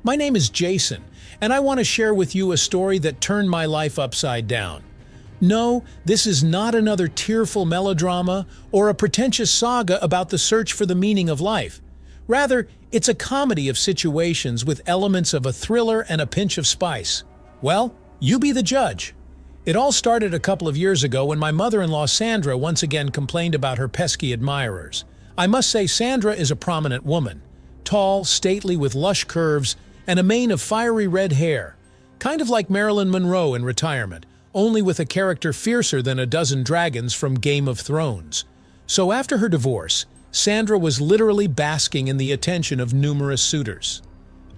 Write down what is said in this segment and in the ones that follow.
My name is Jason, and I want to share with you a story that turned my life upside down. No, this is not another tearful melodrama or a pretentious saga about the search for the meaning of life. Rather, it's a comedy of situations with elements of a thriller and a pinch of spice. Well, you be the judge. It all started a couple of years ago when my mother-in-law Sandra once again complained about her pesky admirers. I must say Sandra is a prominent woman. Tall, stately with lush curves, and a mane of fiery red hair. Kind of like Marilyn Monroe in retirement, only with a character fiercer than a dozen dragons from Game of Thrones. So after her divorce, Sandra was literally basking in the attention of numerous suitors.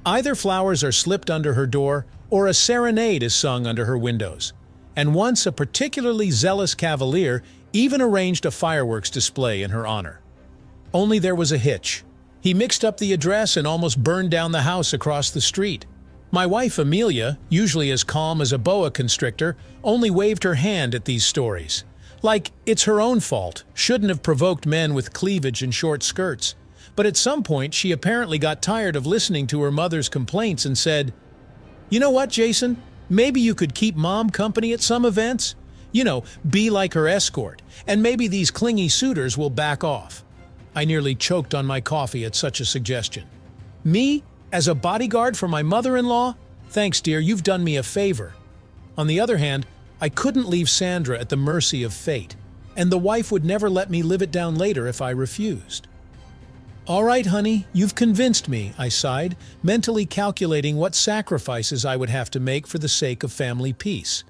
Either flowers are slipped under her door, or a serenade is sung under her windows. And once a particularly zealous cavalier even arranged a fireworks display in her honor. Only there was a hitch. He mixed up the address and almost burned down the house across the street. My wife Amelia, usually as calm as a boa constrictor, only waved her hand at these stories. Like, it's her own fault, shouldn't have provoked men with cleavage and short skirts. But at some point she apparently got tired of listening to her mother's complaints and said, "You know what, Jason? Maybe you could keep Mom company at some events? You know, be like her escort, and maybe these clingy suitors will back off." I nearly choked on my coffee at such a suggestion. Me, as a bodyguard for my mother-in-law? Thanks, dear, you've done me a favor. On the other hand, I couldn't leave Sandra at the mercy of fate, and the wife would never let me live it down later if I refused. "All right, honey, you've convinced me," I sighed, mentally calculating what sacrifices I would have to make for the sake of family peace.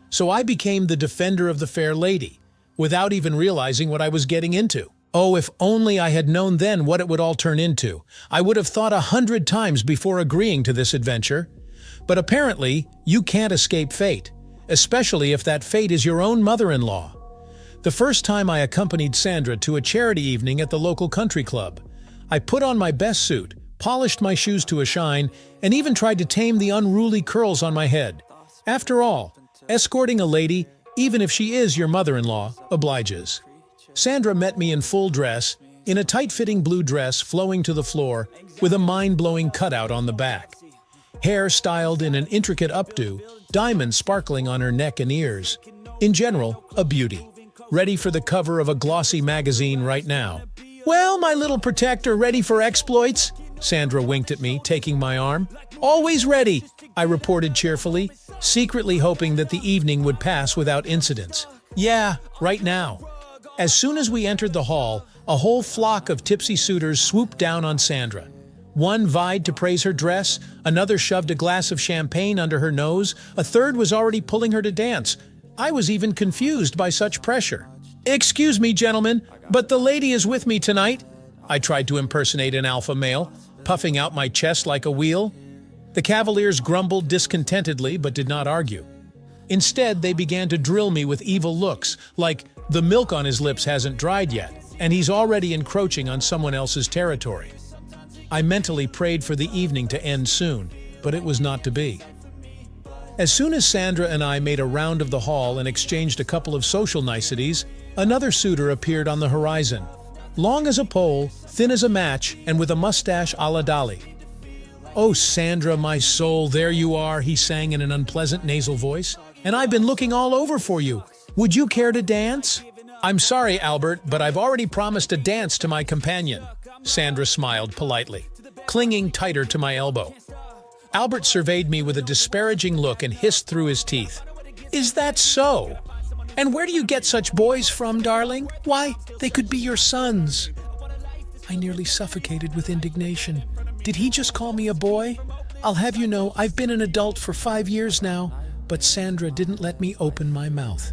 So I became the defender of the fair lady, without even realizing what I was getting into. Oh, if only I had known then what it would all turn into. I would have thought 100 times before agreeing to this adventure. But apparently, you can't escape fate, especially if that fate is your own mother-in-law. The first time I accompanied Sandra to a charity evening at the local country club, I put on my best suit, polished my shoes to a shine, and even tried to tame the unruly curls on my head. After all, escorting a lady, even if she is your mother-in-law, obliges. Sandra met me in full dress, in a tight-fitting blue dress flowing to the floor, with a mind-blowing cutout on the back. Hair styled in an intricate updo, diamonds sparkling on her neck and ears. In general, a beauty. Ready for the cover of a glossy magazine right now. "Well, my little protector, ready for exploits?" Sandra winked at me, taking my arm. "Always ready," I reported cheerfully, secretly hoping that the evening would pass without incidents. "Yeah, right now." As soon as we entered the hall, a whole flock of tipsy suitors swooped down on Sandra. One vied to praise her dress, another shoved a glass of champagne under her nose, a third was already pulling her to dance. I was even confused by such pressure. "Excuse me, gentlemen, but the lady is with me tonight." I tried to impersonate an alpha male, puffing out my chest like a wheel. The cavaliers grumbled discontentedly but did not argue. Instead, they began to drill me with evil looks, like the milk on his lips hasn't dried yet, and he's already encroaching on someone else's territory. I mentally prayed for the evening to end soon, but it was not to be. As soon as Sandra and I made a round of the hall and exchanged a couple of social niceties, another suitor appeared on the horizon. Long as a pole, thin as a match, and with a mustache a la Dali. "Oh, Sandra, my soul, there you are," he sang in an unpleasant nasal voice. "And I've been looking all over for you. Would you care to dance?" "I'm sorry, Albert, but I've already promised a dance to my companion." Sandra smiled politely, clinging tighter to my elbow. Albert surveyed me with a disparaging look and hissed through his teeth. "Is that so? And where do you get such boys from, darling? Why, they could be your sons." I nearly suffocated with indignation. Did he just call me a boy? I'll have you know, I've been an adult for 5 years now, but Sandra didn't let me open my mouth.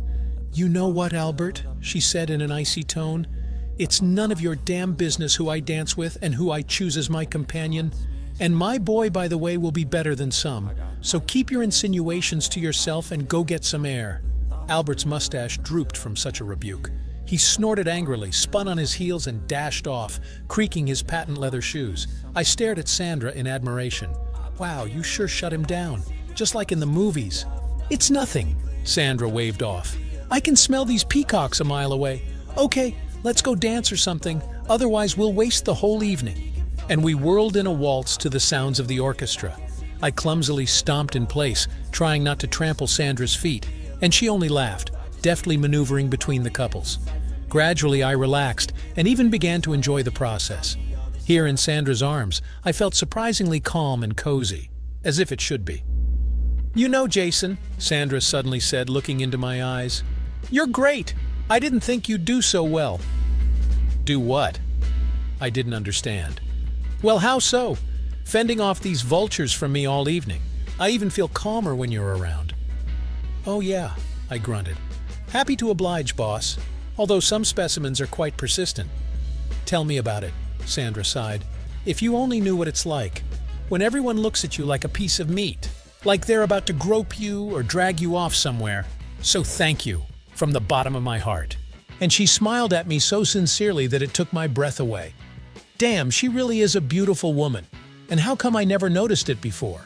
"You know what, Albert?" she said in an icy tone. "It's none of your damn business who I dance with and who I choose as my companion. And my boy, by the way, will be better than some. So keep your insinuations to yourself and go get some air." Albert's mustache drooped from such a rebuke. He snorted angrily, spun on his heels and dashed off, creaking his patent leather shoes. I stared at Sandra in admiration. "Wow, you sure shut him down, just like in the movies." "It's nothing," Sandra waved off. "I can smell these peacocks a mile away. Okay, let's go dance or something, otherwise we'll waste the whole evening." and we whirled in a waltz to the sounds of the orchestra. I clumsily stomped in place, trying not to trample Sandra's feet, and she only laughed, deftly maneuvering between the couples. Gradually, I relaxed and even began to enjoy the process. Here in Sandra's arms, I felt surprisingly calm and cozy, as if it should be. "You know, Jason," Sandra suddenly said, looking into my eyes, "you're great. I didn't think you'd do so well." "Do what?" I didn't understand. "Well, how so? Fending off these vultures from me all evening. I even feel calmer when you're around." "Oh yeah," I grunted. "Happy to oblige, boss, although some specimens are quite persistent." "Tell me about it," Sandra sighed. "If you only knew what it's like, when everyone looks at you like a piece of meat, like they're about to grope you or drag you off somewhere. So thank you, from the bottom of my heart." And she smiled at me so sincerely that it took my breath away. Damn, she really is a beautiful woman. And how come I never noticed it before?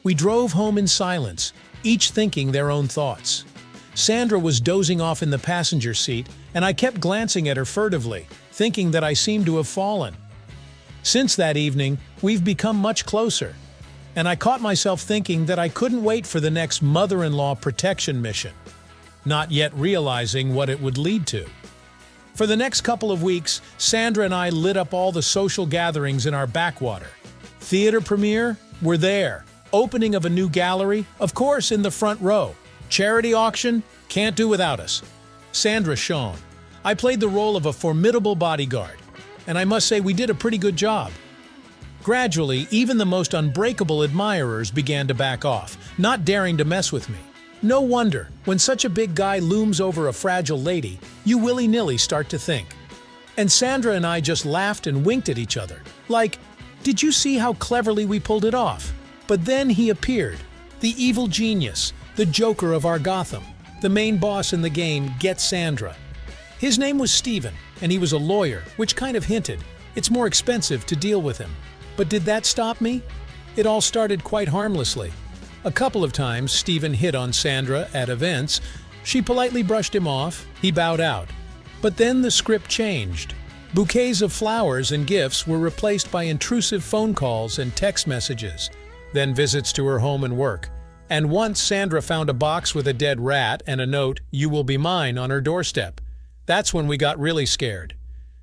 We drove home in silence, each thinking their own thoughts. Sandra was dozing off in the passenger seat, and I kept glancing at her furtively, thinking that I seemed to have fallen. Since that evening, we've become much closer, and I caught myself thinking that I couldn't wait for the next mother-in-law protection mission, not yet realizing what it would lead to. For the next couple of weeks, Sandra and I lit up all the social gatherings in our backwater. Theater premiere? We're there. Opening of a new gallery? Of course, in the front row. Charity auction? Can't do without us. Sandra shone. I played the role of a formidable bodyguard, and I must say we did a pretty good job. Gradually, even the most unbreakable admirers began to back off, not daring to mess with me. No wonder, when such a big guy looms over a fragile lady, you willy-nilly start to think. And Sandra and I just laughed and winked at each other, like, "Did you see how cleverly we pulled it off?" But then he appeared, the evil genius, the Joker of our Gotham, the main boss in the game, Get Sandra. His name was Steven, and he was a lawyer, which kind of hinted it's more expensive to deal with him. But did that stop me? It all started quite harmlessly. A couple of times, Steven hit on Sandra at events. She politely brushed him off. He bowed out. But then the script changed. Bouquets of flowers and gifts were replaced by intrusive phone calls and text messages, then visits to her home and work. And once Sandra found a box with a dead rat and a note, "You will be mine," on her doorstep. That's when we got really scared.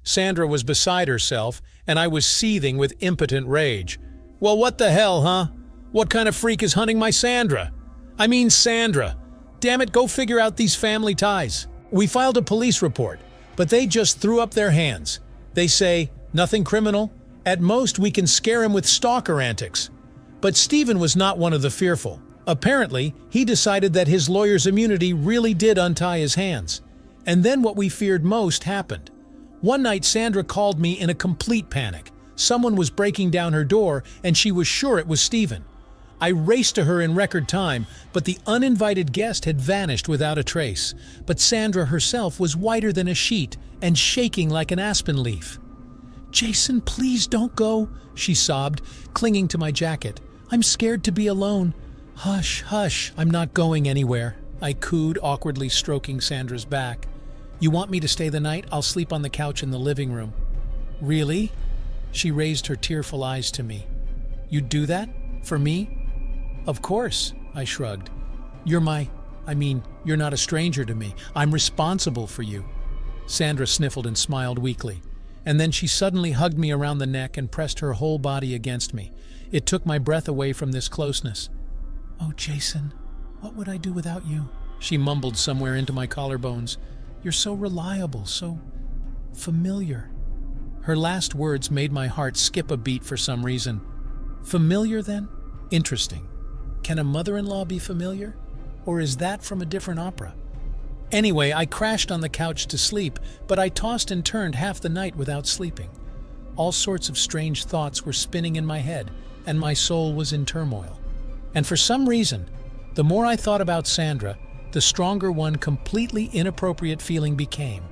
Sandra was beside herself, and I was seething with impotent rage. Well, what the hell, huh? What kind of freak is hunting my Sandra? I mean Sandra. Damn it, go figure out these family ties. We filed a police report, but they just threw up their hands. They say, nothing criminal. At most, we can scare him with stalker antics. But Steven was not one of the fearful. Apparently, he decided that his lawyer's immunity really did untie his hands. And then what we feared most happened. One night, Sandra called me in a complete panic. Someone was breaking down her door, and she was sure it was Steven. I raced to her in record time, but the uninvited guest had vanished without a trace. But Sandra herself was whiter than a sheet and shaking like an aspen leaf. "Jason, please don't go," she sobbed, clinging to my jacket. "I'm scared to be alone." "Hush, hush, I'm not going anywhere," I cooed, awkwardly stroking Sandra's back. "You want me to stay the night? I'll sleep on the couch in the living room." "Really?" She raised her tearful eyes to me. "You'd do that? For me?" "Of course," I shrugged. You're not a stranger to me. I'm responsible for you." Sandra sniffled and smiled weakly. And then she suddenly hugged me around the neck and pressed her whole body against me. It took my breath away from this closeness. "Oh, Jason, what would I do without you?" she mumbled somewhere into my collarbones. "You're so reliable, so familiar." Her last words made my heart skip a beat for some reason. Familiar, then? Interesting. Can a mother-in-law be familiar? Or is that from a different opera? Anyway, I crashed on the couch to sleep, but I tossed and turned half the night without sleeping. All sorts of strange thoughts were spinning in my head, and my soul was in turmoil. And for some reason, the more I thought about Sandra, the stronger one completely inappropriate feeling became.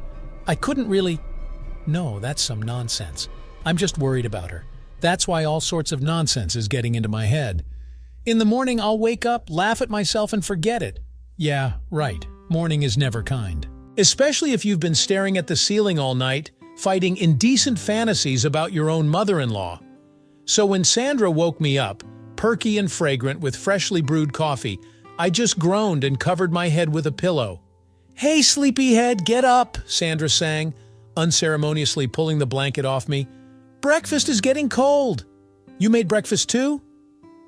I couldn't really... No, that's some nonsense. I'm just worried about her. That's why all sorts of nonsense is getting into my head. In the morning, I'll wake up, laugh at myself, and forget it. Yeah, right. Morning is never kind. Especially if you've been staring at the ceiling all night, fighting indecent fantasies about your own mother-in-law. So when Sandra woke me up, perky and fragrant with freshly brewed coffee, I just groaned and covered my head with a pillow. "Hey, sleepyhead, get up," Sandra sang, unceremoniously pulling the blanket off me. "Breakfast is getting cold." "You made breakfast too?"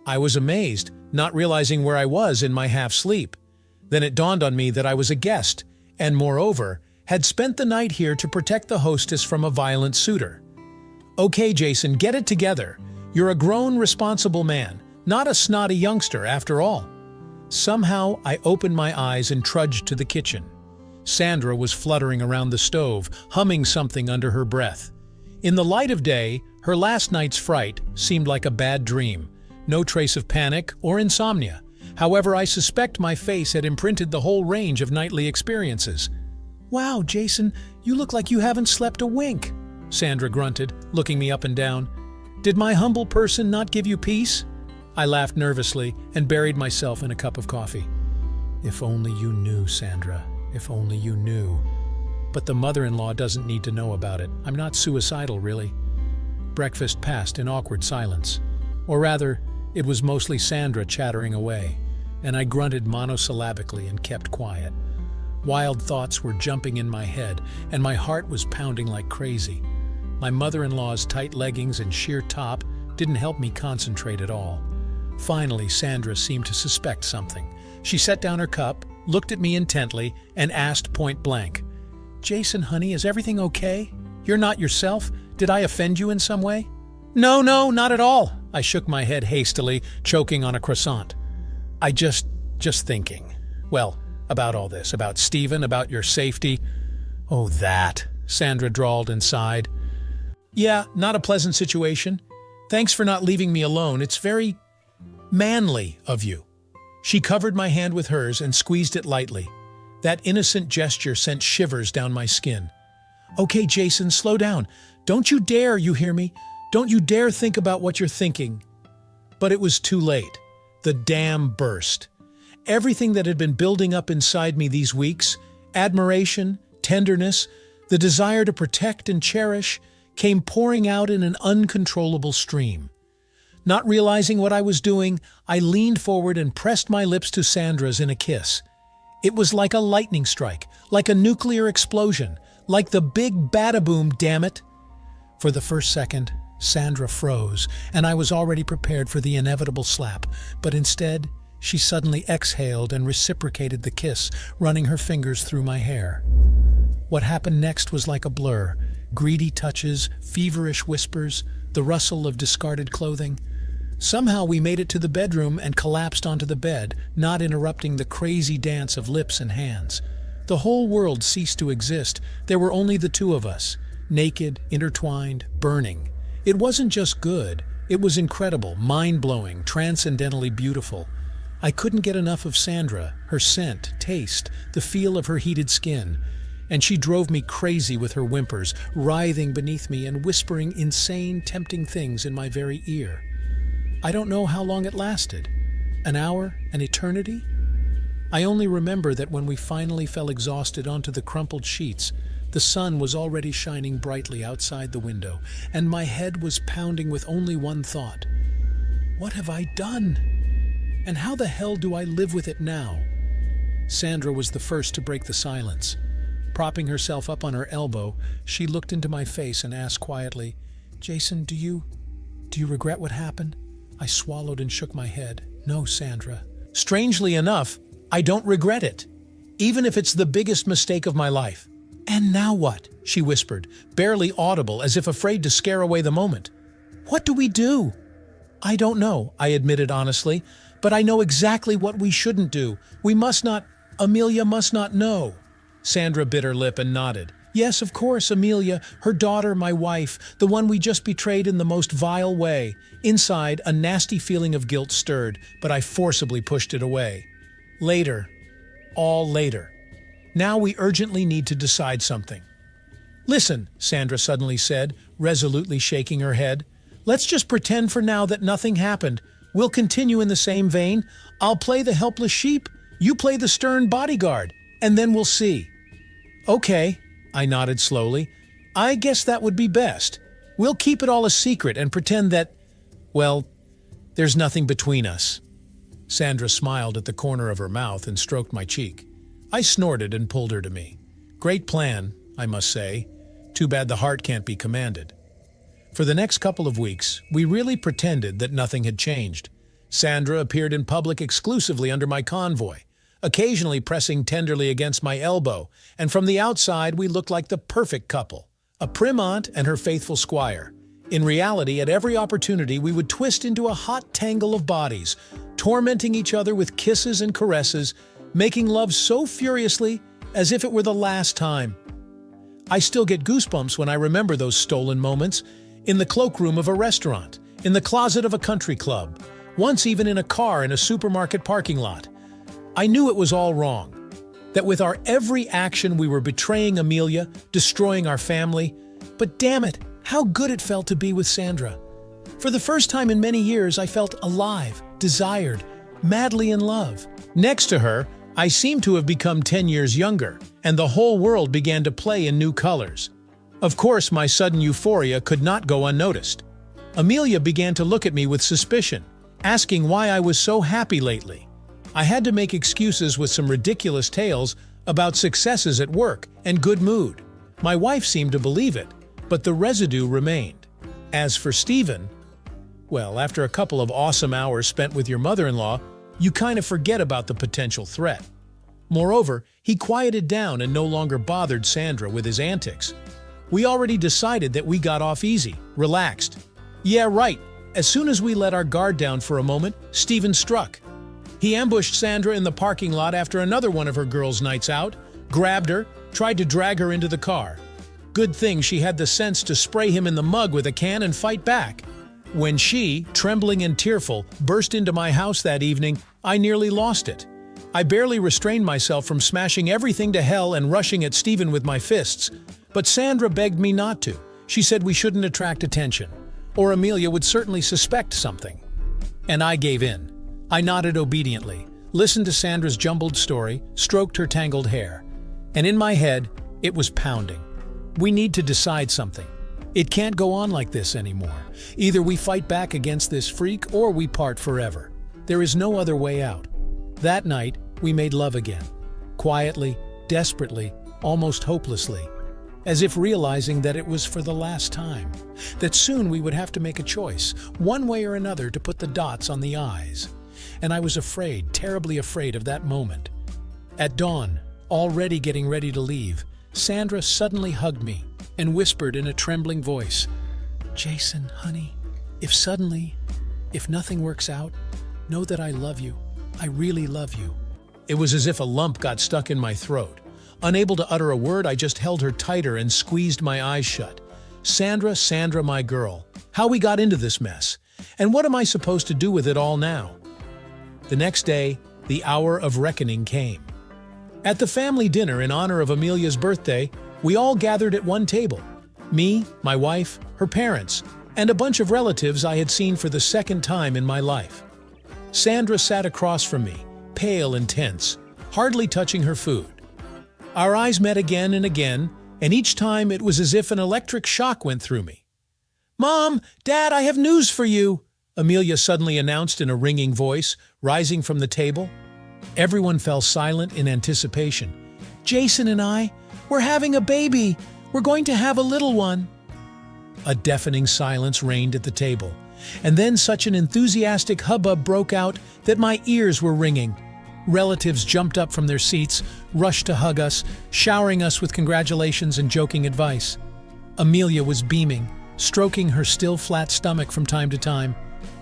I was amazed, not realizing where I was in my half-sleep. Then it dawned on me that I was a guest, and moreover, had spent the night here to protect the hostess from a violent suitor. "Okay, Jason, get it together. You're a grown, responsible man, not a snotty youngster after all." Somehow, I opened my eyes and trudged to the kitchen. Sandra was fluttering around the stove, humming something under her breath. In the light of day, her last night's fright seemed like a bad dream. No trace of panic or insomnia. However, I suspect my face had imprinted the whole range of nightly experiences. "Wow, Jason, you look like you haven't slept a wink," Sandra grunted, looking me up and down. "Did my humble person not give you peace?" I laughed nervously and buried myself in a cup of coffee. "If only you knew, Sandra. If only you knew. But the mother-in-law doesn't need to know about it. I'm not suicidal, really." Breakfast passed in awkward silence. Or rather, it was mostly Sandra chattering away, and I grunted monosyllabically and kept quiet. Wild thoughts were jumping in my head, and my heart was pounding like crazy. My mother-in-law's tight leggings and sheer top didn't help me concentrate at all. Finally, Sandra seemed to suspect something. She set down her cup, looked at me intently, and asked point blank, "Jason, honey, is everything okay? You're not yourself? Did I offend you in some way?" No, not at all." I shook my head hastily, choking on a croissant. "I just thinking. Well, about all this, about Stephen, about your safety." "Oh, that," Sandra drawled and sighed. "Yeah, not a pleasant situation. Thanks for not leaving me alone. It's very manly of you." She covered my hand with hers and squeezed it lightly. That innocent gesture sent shivers down my skin. "Okay, Jason, slow down. Don't you dare, you hear me? Don't you dare think about what you're thinking." But it was too late. The dam burst. Everything that had been building up inside me these weeks, admiration, tenderness, the desire to protect and cherish, came pouring out in an uncontrollable stream. Not realizing what I was doing, I leaned forward and pressed my lips to Sandra's in a kiss. It was like a lightning strike, like a nuclear explosion, like the big bada-boom, damn it. For the first second, Sandra froze, and I was already prepared for the inevitable slap, but instead, she suddenly exhaled and reciprocated the kiss, running her fingers through my hair. What happened next was like a blur. Greedy touches, feverish whispers, the rustle of discarded clothing. Somehow we made it to the bedroom and collapsed onto the bed, not interrupting the crazy dance of lips and hands. The whole world ceased to exist. There were only the two of us, naked, intertwined, burning. It wasn't just good. It was incredible, mind-blowing, transcendentally beautiful. I couldn't get enough of Sandra, her scent, taste, the feel of her heated skin. And she drove me crazy with her whimpers, writhing beneath me and whispering insane, tempting things in my very ear. I don't know how long it lasted. An hour? An eternity? I only remember that when we finally fell exhausted onto the crumpled sheets, the sun was already shining brightly outside the window, and my head was pounding with only one thought. What have I done? And how the hell do I live with it now? Sandra was the first to break the silence. Propping herself up on her elbow, she looked into my face and asked quietly, "Jason, do you regret what happened?" I swallowed and shook my head. "No, Sandra. Strangely enough, I don't regret it, even if it's the biggest mistake of my life." "And now what?" she whispered, barely audible, as if afraid to scare away the moment. "What do we do?" "I don't know," I admitted honestly, "but I know exactly what we shouldn't do. We must not, Amelia must not know." Sandra bit her lip and nodded. "Yes, of course, Amelia, her daughter, my wife, the one we just betrayed in the most vile way." Inside, a nasty feeling of guilt stirred, but I forcibly pushed it away. Later. All later. Now we urgently need to decide something. "Listen," Sandra suddenly said, resolutely shaking her head. "Let's just pretend for now that nothing happened. We'll continue in the same vein. I'll play the helpless sheep, you play the stern bodyguard, and then we'll see." "Okay," I nodded slowly. "I guess that would be best. We'll keep it all a secret and pretend that Well, there's nothing between us. Sandra smiled at the corner of her mouth and stroked my cheek. I snorted and pulled her to me. Great plan, I must say. Too bad the heart can't be commanded. For the next couple of weeks, we really pretended that nothing had changed. Sandra appeared in public exclusively under my convoy, occasionally pressing tenderly against my elbow, and from the outside we looked like the perfect couple, a prim aunt and her faithful squire. In reality, at every opportunity, we would twist into a hot tangle of bodies, tormenting each other with kisses and caresses, making love so furiously as if it were the last time. I still get goosebumps when I remember those stolen moments, in the cloakroom of a restaurant, in the closet of a country club, once even in a car in a supermarket parking lot. I knew it was all wrong, that with our every action we were betraying Amelia, destroying our family, but damn it, how good it felt to be with Sandra. For the first time in many years, I felt alive, desired, madly in love. Next to her, I seemed to have become 10 years younger, and the whole world began to play in new colors. Of course, my sudden euphoria could not go unnoticed. Amelia began to look at me with suspicion, asking why I was so happy lately. I had to make excuses with some ridiculous tales about successes at work and good mood. My wife seemed to believe it, but the residue remained. As for Stephen, well, after a couple of awesome hours spent with your mother-in-law, you kind of forget about the potential threat. Moreover, he quieted down and no longer bothered Sandra with his antics. We already decided that we got off easy, relaxed. Yeah, right. As soon as we let our guard down for a moment, Stephen struck. He ambushed Sandra in the parking lot after another one of her girls' nights out, grabbed her, tried to drag her into the car. Good thing she had the sense to spray him in the mug with a can and fight back. When she, trembling and tearful, burst into my house that evening, I nearly lost it. I barely restrained myself from smashing everything to hell and rushing at Stephen with my fists. But Sandra begged me not to. She said we shouldn't attract attention, or Amelia would certainly suspect something. And I gave in. I nodded obediently, listened to Sandra's jumbled story, stroked her tangled hair. And in my head, it was pounding. We need to decide something. It can't go on like this anymore. Either we fight back against this freak or we part forever. There is no other way out. That night, we made love again. Quietly, desperately, almost hopelessly. As if realizing that it was for the last time. That soon we would have to make a choice, one way or another, to put the dots on the I's. And I was afraid, terribly afraid of that moment. At dawn, already getting ready to leave, Sandra suddenly hugged me and whispered in a trembling voice, "Jason, honey, if nothing works out, know that I love you. I really love you." It was as if a lump got stuck in my throat. Unable to utter a word, I just held her tighter and squeezed my eyes shut. Sandra, Sandra, my girl, how we got into this mess, and what am I supposed to do with it all now? The next day, the hour of reckoning came. At the family dinner in honor of Amelia's birthday, we all gathered at one table. Me, my wife, her parents, and a bunch of relatives I had seen for the second time in my life. Sandra sat across from me, pale and tense, hardly touching her food. Our eyes met again and again, and each time it was as if an electric shock went through me. "Mom, Dad, I have news for you," Amelia suddenly announced in a ringing voice, rising from the table. Everyone fell silent in anticipation. "Jason and we're having a baby. We're going to have a little one." A deafening silence reigned at the table, and then such an enthusiastic hubbub broke out that my ears were ringing. Relatives jumped up from their seats, rushed to hug us, showering us with congratulations and joking advice. Amelia was beaming, stroking her still flat stomach from time to time,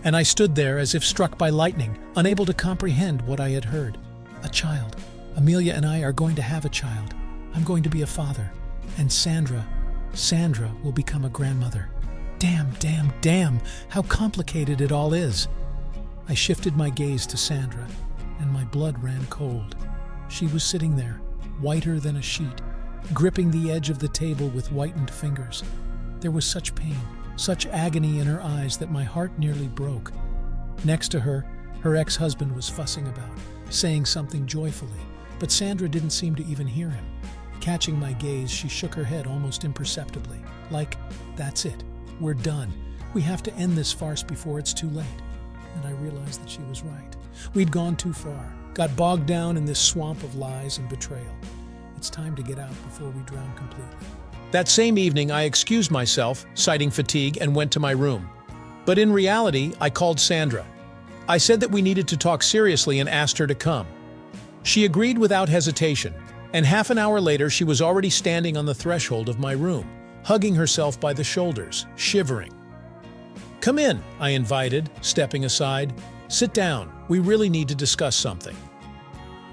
and I stood there as if struck by lightning, unable to comprehend what I had heard. A child. Amelia and I are going to have a child. I'm going to be a father. And Sandra will become a grandmother. Damn, how complicated it all is. I shifted my gaze to Sandra, and my blood ran cold. She was sitting there, whiter than a sheet, gripping the edge of the table with whitened fingers. There was such pain, such agony in her eyes that my heart nearly broke. Next to her, her ex-husband was fussing about, saying something joyfully, but Sandra didn't seem to even hear him. Catching my gaze, she shook her head almost imperceptibly, like, "That's it. We're done. We have to end this farce before it's too late. And I realized that she was right. We'd gone too far, got bogged down in this swamp of lies and betrayal. It's time to get out before we drown completely. That same evening, I excused myself, citing fatigue, and went to my room. But in reality, I called Sandra. I said that we needed to talk seriously and asked her to come. She agreed without hesitation, and half an hour later she was already standing on the threshold of my room, hugging herself by the shoulders, shivering. "Come in," I invited, stepping aside. "Sit down. We really need to discuss something."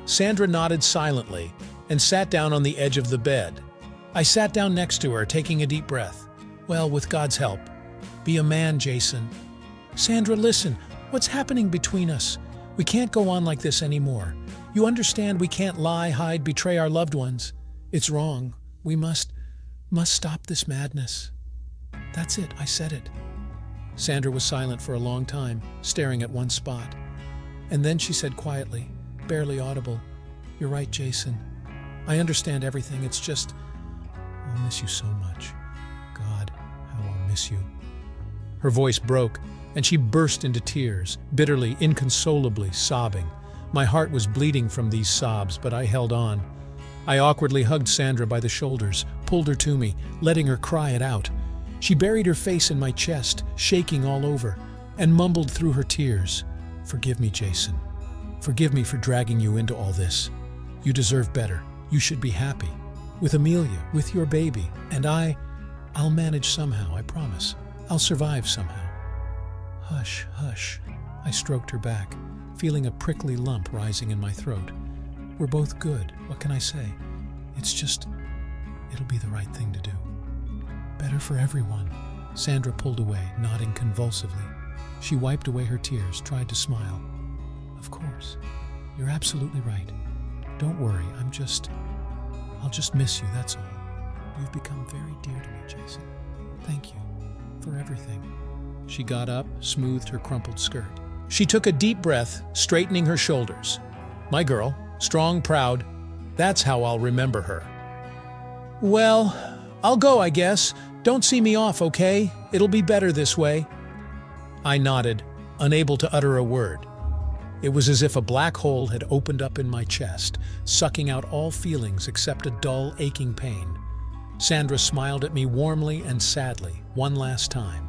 Sandra nodded silently and sat down on the edge of the bed. I sat down next to her, taking a deep breath. "Well, with God's help. Be a man, Jason." "Sandra, listen. What's happening between us? We can't go on like this anymore. You understand we can't lie, hide, betray our loved ones. It's wrong. We must stop this madness." "That's it. I said it." Sandra was silent for a long time, staring at one spot. And then she said quietly, barely audible, "You're right, Jason. I understand everything. It's just, I'll miss you so much. God, how I'll miss you." Her voice broke, and she burst into tears, bitterly, inconsolably sobbing. My heart was bleeding from these sobs, but I held on. I awkwardly hugged Sandra by the shoulders, pulled her to me, letting her cry it out. She buried her face in my chest, shaking all over, and mumbled through her tears, "Forgive me, Jason. Forgive me for dragging you into all this. You deserve better. You should be happy. With Amelia, with your baby, and I'll manage somehow, I promise. I'll survive somehow." "Hush, hush." I stroked her back, feeling a prickly lump rising in my throat. "We're both good. What can I say? It's just, it'll be the right thing to do. Better for everyone." Sandra pulled away, nodding convulsively. She wiped away her tears, tried to smile. "Of course. You're absolutely right. Don't worry, I'll just miss you, that's all. You've become very dear to me, Jason. Thank you for everything." She got up, smoothed her crumpled skirt. She took a deep breath, straightening her shoulders. My girl, strong, proud, that's how I'll remember her. "Well, I'll go, I guess. Don't see me off, okay? It'll be better this way." I nodded, unable to utter a word. It was as if a black hole had opened up in my chest, sucking out all feelings except a dull, aching pain. Sandra smiled at me warmly and sadly, one last time,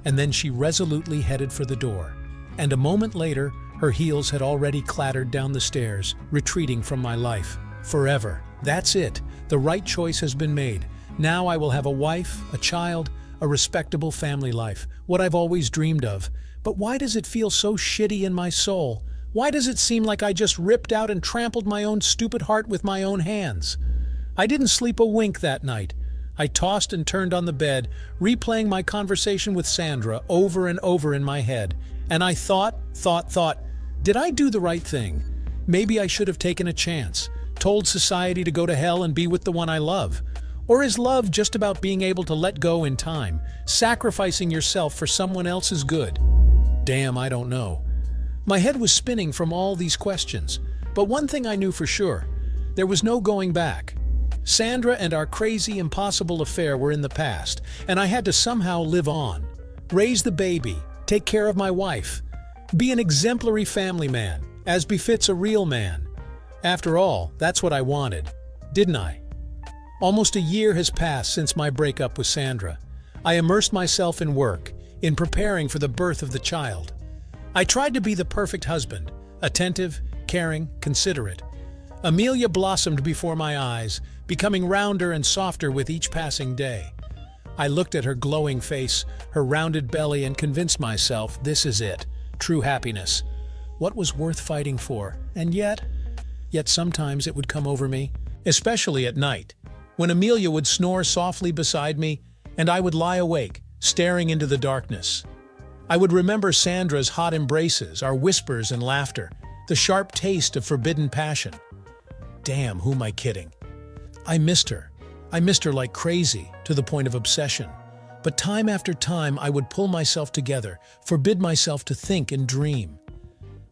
and then she resolutely headed for the door. And a moment later, her heels had already clattered down the stairs, retreating from my life. Forever. That's it. The right choice has been made. Now I will have a wife, a child, a respectable family life, what I've always dreamed of. But why does it feel so shitty in my soul? Why does it seem like I just ripped out and trampled my own stupid heart with my own hands? I didn't sleep a wink that night. I tossed and turned on the bed, replaying my conversation with Sandra over and over in my head. And I thought, did I do the right thing? Maybe I should have taken a chance, told society to go to hell and be with the one I love. Or is love just about being able to let go in time, sacrificing yourself for someone else's good? Damn, I don't know. My head was spinning from all these questions, but one thing I knew for sure, there was no going back. Sandra and our crazy, impossible affair were in the past, and I had to somehow live on. Raise the baby, take care of my wife, be an exemplary family man, as befits a real man. After all, that's what I wanted, didn't I? Almost a year has passed since my breakup with Sandra. I immersed myself in work, in preparing for the birth of the child. I tried to be the perfect husband, attentive, caring, considerate. Amelia blossomed before my eyes, becoming rounder and softer with each passing day. I looked at her glowing face, her rounded belly, and convinced myself this is it, true happiness. What was worth fighting for? And yet sometimes it would come over me, especially at night, when Amelia would snore softly beside me and I would lie awake, staring into the darkness. I would remember Sandra's hot embraces, our whispers and laughter, the sharp taste of forbidden passion. Damn, who am I kidding? I missed her. I missed her like crazy, to the point of obsession. But time after time, I would pull myself together, forbid myself to think and dream.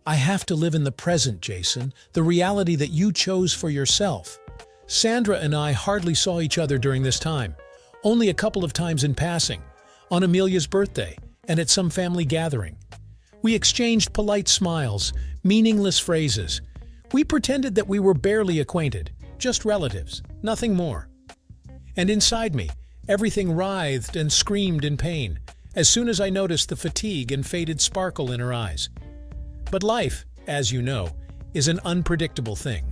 I have to live in the present, Jason, the reality that you chose for yourself. Sandra and I hardly saw each other during this time, only a couple of times in passing, on Amelia's birthday, and at some family gathering. We exchanged polite smiles, meaningless phrases. We pretended that we were barely acquainted, just relatives, nothing more. And inside me, everything writhed and screamed in pain as soon as I noticed the fatigue and faded sparkle in her eyes. But life, as you know, is an unpredictable thing.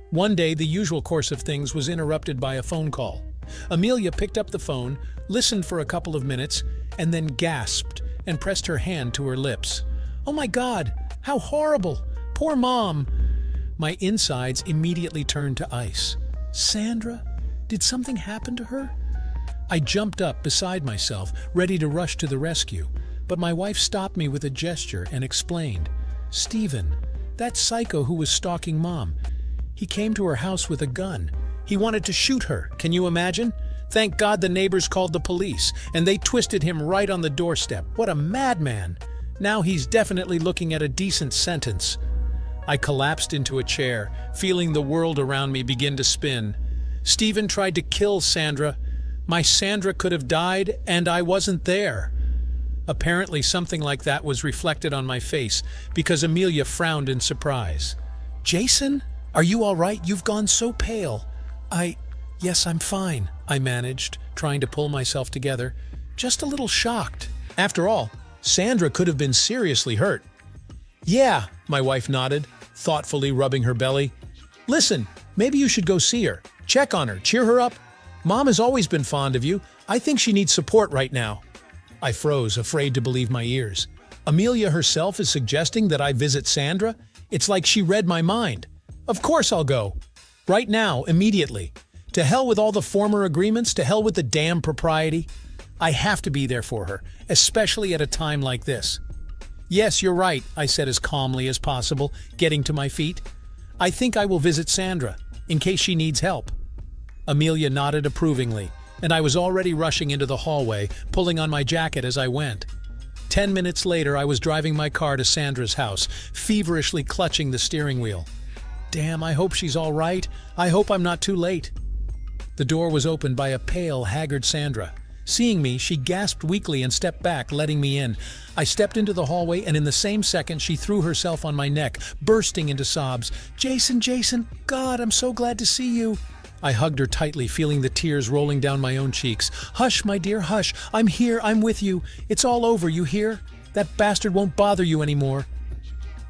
One day, the usual course of things was interrupted by a phone call. Amelia picked up the phone, listened for a couple of minutes, and then gasped and pressed her hand to her lips. "Oh my God, how horrible! Poor Mom!" My insides immediately turned to ice. Sandra? Did something happen to her? I jumped up beside myself, ready to rush to the rescue, but my wife stopped me with a gesture and explained. "Stephen, that psycho who was stalking Mom. He came to her house with a gun. He wanted to shoot her. Can you imagine? Thank God the neighbors called the police, and they twisted him right on the doorstep. What a madman! Now he's definitely looking at a decent sentence." I collapsed into a chair, feeling the world around me begin to spin. Stephen tried to kill Sandra. My Sandra could have died, and I wasn't there. Apparently something like that was reflected on my face, because Amelia frowned in surprise. "Jason? Are you all right? You've gone so pale." Yes, I'm fine," I managed, trying to pull myself together. "Just a little shocked." After all, Sandra could have been seriously hurt. "Yeah," my wife nodded, thoughtfully rubbing her belly. "Listen, maybe you should go see her. Check on her, cheer her up. Mom has always been fond of you. I think she needs support right now." I froze, afraid to believe my ears. Amelia herself is suggesting that I visit Sandra? It's like she read my mind. Of course I'll go. Right now, immediately. To hell with all the former agreements, to hell with the damn propriety. I have to be there for her, especially at a time like this. "Yes, you're right," I said as calmly as possible, getting to my feet. "I think I will visit Sandra, in case she needs help." Amelia nodded approvingly, and I was already rushing into the hallway, pulling on my jacket as I went. 10 minutes later, I was driving my car to Sandra's house, feverishly clutching the steering wheel. Damn, I hope she's all right. I hope I'm not too late. The door was opened by a pale, haggard Sandra. Seeing me, she gasped weakly and stepped back, letting me in. I stepped into the hallway, and in the same second, she threw herself on my neck, bursting into sobs. "Jason, Jason, God, I'm so glad to see you." I hugged her tightly, feeling the tears rolling down my own cheeks. "Hush, my dear, hush. I'm here, I'm with you. It's all over, you hear? That bastard won't bother you anymore."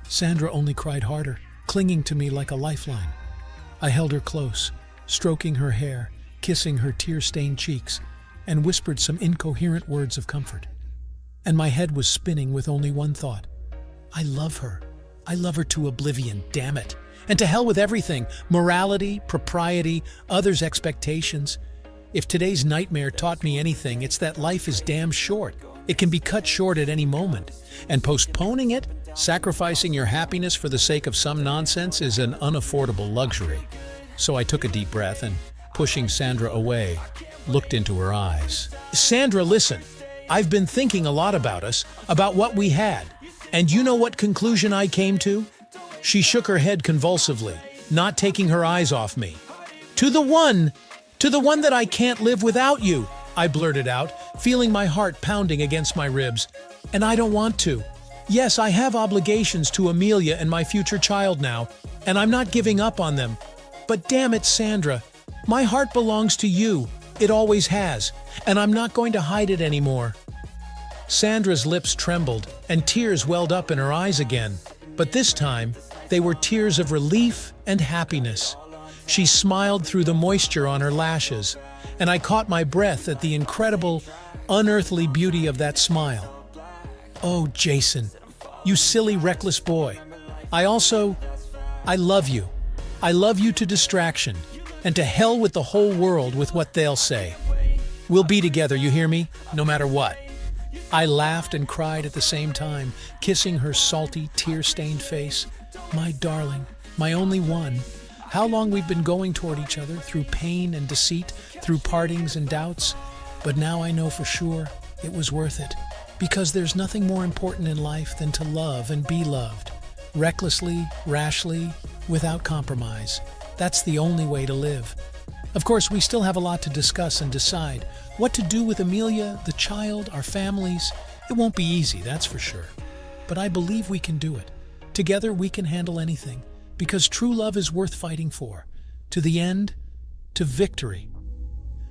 Sandra only cried harder, clinging to me like a lifeline. I held her close, stroking her hair, kissing her tear-stained cheeks, and whispered some incoherent words of comfort. And my head was spinning with only one thought. I love her. I love her to oblivion, damn it. And to hell with everything, morality, propriety, others' expectations. If today's nightmare taught me anything, it's that life is damn short. It can be cut short at any moment. And postponing it, sacrificing your happiness for the sake of some nonsense, is an unaffordable luxury. So I took a deep breath and, pushing Sandra away, looked into her eyes. "Sandra, listen. I've been thinking a lot about us, about what we had. And you know what conclusion I came to?" She shook her head convulsively, not taking her eyes off me. To the one that I can't live without you," I blurted out, feeling my heart pounding against my ribs. "And I don't want to. Yes, I have obligations to Amelia and my future child now, and I'm not giving up on them. But damn it, Sandra, my heart belongs to you. It always has, and I'm not going to hide it anymore." Sandra's lips trembled, and tears welled up in her eyes again. But this time, they were tears of relief and happiness. She smiled through the moisture on her lashes, and I caught my breath at the incredible, unearthly beauty of that smile. "Oh, Jason, you silly, reckless boy. I love you. I love you to distraction, and to hell with the whole world with what they'll say. We'll be together, you hear me? No matter what." I laughed and cried at the same time, kissing her salty, tear-stained face. My darling, my only one. How long we've been going toward each other, through pain and deceit, through partings and doubts. But now I know for sure it was worth it. Because there's nothing more important in life than to love and be loved. Recklessly, rashly, without compromise. That's the only way to live. Of course, we still have a lot to discuss and decide. What to do with Amelia, the child, our families. It won't be easy, that's for sure. But I believe we can do it. Together we can handle anything, because true love is worth fighting for. To the end, to victory.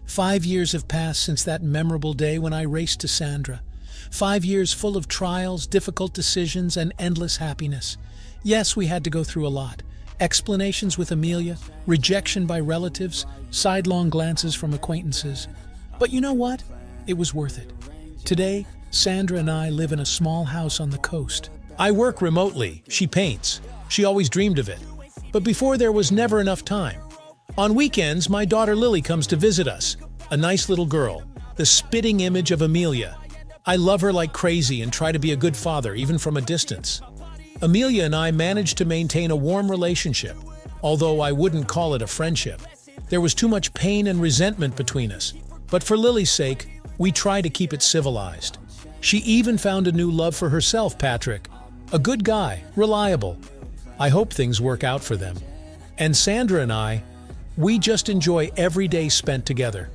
5 years have passed since that memorable day when I raced to Sandra. 5 years full of trials, difficult decisions, and endless happiness. Yes, we had to go through a lot. Explanations with Amelia, rejection by relatives, sidelong glances from acquaintances. But you know what? It was worth it. Today, Sandra and I live in a small house on the coast. I work remotely. She paints. She always dreamed of it. But before there was never enough time. On weekends, my daughter Lily comes to visit us. A nice little girl, the spitting image of Amelia. I love her like crazy and try to be a good father, even from a distance. Amelia and I managed to maintain a warm relationship, although I wouldn't call it a friendship. There was too much pain and resentment between us. But for Lily's sake, we try to keep it civilized. She even found a new love for herself, Patrick. A good guy, reliable. I hope things work out for them. And Sandra and I, we just enjoy every day spent together.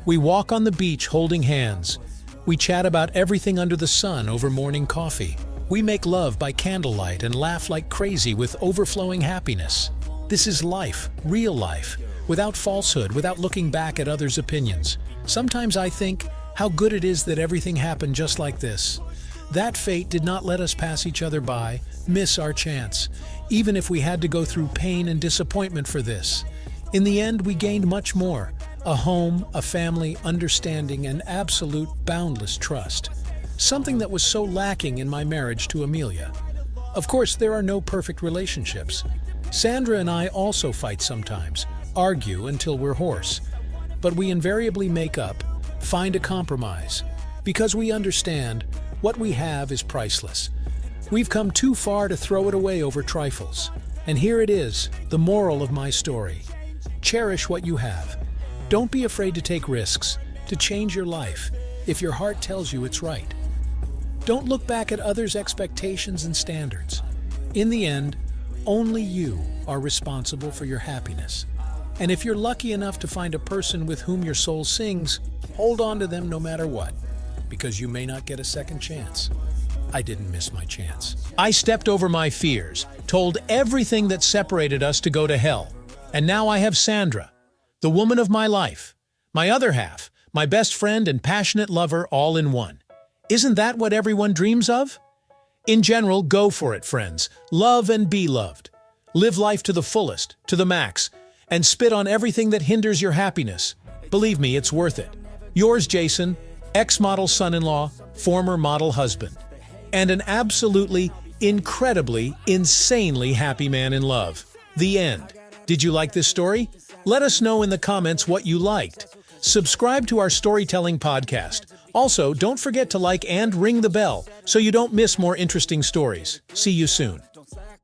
We walk on the beach holding hands. We chat about everything under the sun over morning coffee. We make love by candlelight and laugh like crazy with overflowing happiness. This is life, real life, without falsehood, without looking back at others' opinions. Sometimes I think how good it is that everything happened just like this. That fate did not let us pass each other by, miss our chance, even if we had to go through pain and disappointment for this. In the end, we gained much more: a home, a family, understanding, and absolute boundless trust. Something that was so lacking in my marriage to Amelia. Of course, there are no perfect relationships. Sandra and I also fight sometimes, argue until we're hoarse. But we invariably make up, find a compromise, because we understand what we have is priceless. We've come too far to throw it away over trifles. And here it is, the moral of my story. Cherish what you have. Don't be afraid to take risks, to change your life, if your heart tells you it's right. Don't look back at others' expectations and standards. In the end, only you are responsible for your happiness. And if you're lucky enough to find a person with whom your soul sings, hold on to them no matter what, because you may not get a second chance. I didn't miss my chance. I stepped over my fears, told everything that separated us to go to hell. And now I have Sandra, the woman of my life, my other half, my best friend and passionate lover all in one. Isn't that what everyone dreams of? In general, go for it, friends. Love and be loved. Live life to the fullest, to the max, and spit on everything that hinders your happiness. Believe me, it's worth it. Yours, Jason, ex-model son-in-law, former model husband, and an absolutely, incredibly, insanely happy man in love. The end. Did you like this story? Let us know in the comments what you liked. Subscribe to our storytelling podcast. Also, don't forget to like and ring the bell so you don't miss more interesting stories. See you soon.